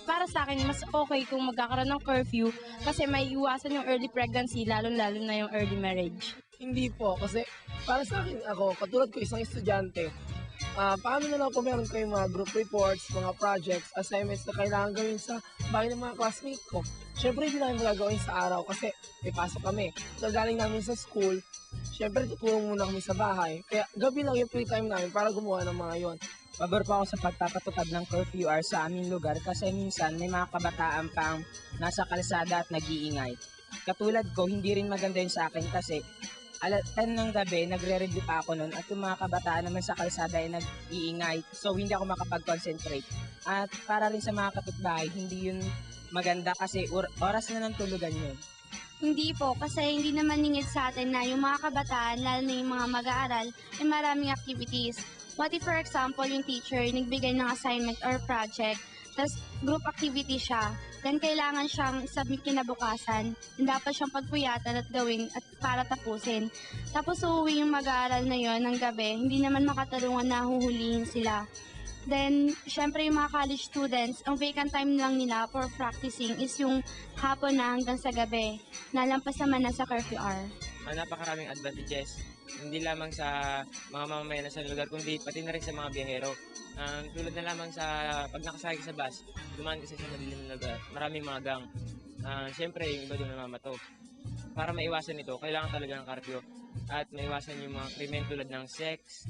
para sa akin, mas okay kung magkakaroon ng curfew kasi may iwasan yung early pregnancy, lalo-lalo na yung early marriage. Hindi po, kasi para sa akin ako, katulad ko isang estudyante, paano na lang kung meron kayong mga group reports, mga projects, assignments na kailangan gawin sa bahay ng mga classmates ko. Siyempre, hindi namin magagawin sa araw kasi may pasok kami. So, galing namin sa school, siyempre, tutulong muna kami sa bahay. Kaya, gabi lang yung free time namin para gumawa ng mga yon. Pabor po ako sa pagpapatupad ng curfew hour sa aming lugar kasi minsan may mga kabataan pang nasa kalsada at nag-iingay. Katulad ko, hindi rin maganda yun sa akin kasi 10 ng gabi, nagre-review pa ako noon at yung mga kabataan naman sa kalsada ay nag-iingay. So, hindi ako makapag-concentrate. At para rin sa mga kapitbahay, hindi yun maganda kasi oras na ng tulugan yun. Hindi po, kasi hindi naman ningid sa atin na yung mga kabataan, lalo na yung mga mag-aaral, ay maraming activities. What if, for example, yung teacher nagbigay ng assignment or project, tapos group activity siya, then kailangan siyang submit kinabukasan, then dapat siyang pagpuyatan at gawin at para tapusin. Tapos uuwi yung mag-aaral na yon ng gabi, hindi naman makatarungan na huhulihin sila. Then, syempre yung mga college students, ang vacant time lang nila for practicing is yung hapon na hanggang sa gabi. Nalampas naman na sa curfew hour. Napakaraming advantages, hindi lamang sa mga mamamayan sa lugar, kundi pati na rin sa mga biyahero. Tulad na lamang sa pag nakasakay ka sa bus, dumaan kasi sa madilim na lugar, maraming mga gang. Siyempre, yung iba doon namamato. Para maiwasan ito, kailangan talaga ng curfew at maiwasan yung mga krimen tulad ng sex,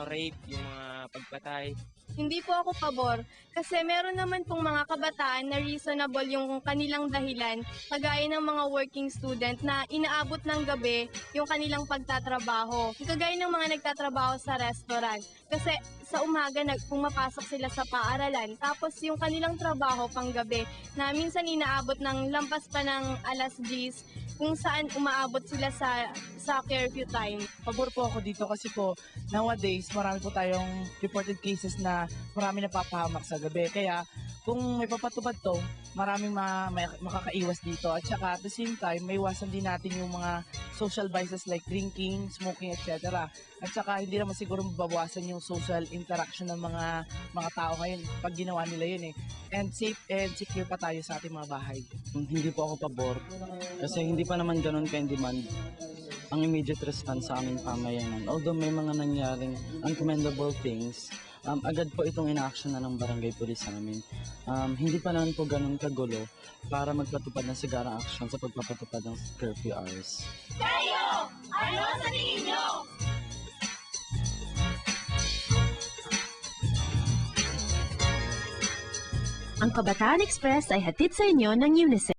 rape, yung mga pagpatay. Hindi po ako pabor kasi meron naman pong mga kabataan na reasonable yung kanilang dahilan, kagaya ng mga working student na inaabot ng gabi yung kanilang pagtatrabaho. Kagaya ng mga nagtatrabaho sa restaurant. Kasi sa umaga pumapasok sila sa paaralan, tapos yung kanilang trabaho pang gabi na minsan inaabot ng lampas pa ng alas 10 kung saan umaabot sila sa curfew time. Pabor po ako dito kasi po nowadays marami po tayong reported cases na marami napapahamak sa gabi. Kaya kung may papatupad to, maraming makakaiwas dito. At saka at the same time, may iwasan din natin yung mga social vices like drinking, smoking, etc. At saka hindi naman siguro mababawasan yung social interaction ng mga tao ngayon pag ginawa nila yun eh. And safe and secure pa tayo sa ating mga bahay. Hindi po ako pabor kasi hindi pa naman ganun ka-in-demand ang immediate response sa aming pamayanan. Although may mga nangyaring uncommendable things, agad po itong ina-action na ng barangay police namin. Hindi pa naman po ganun kagulo para magpatupad ng sigarang action sa pagpapatupad ng curfew hours. Kayo! Ano sa tingin nyo? Ang Kabataan Express ay hatid sa inyo ng UNICEF.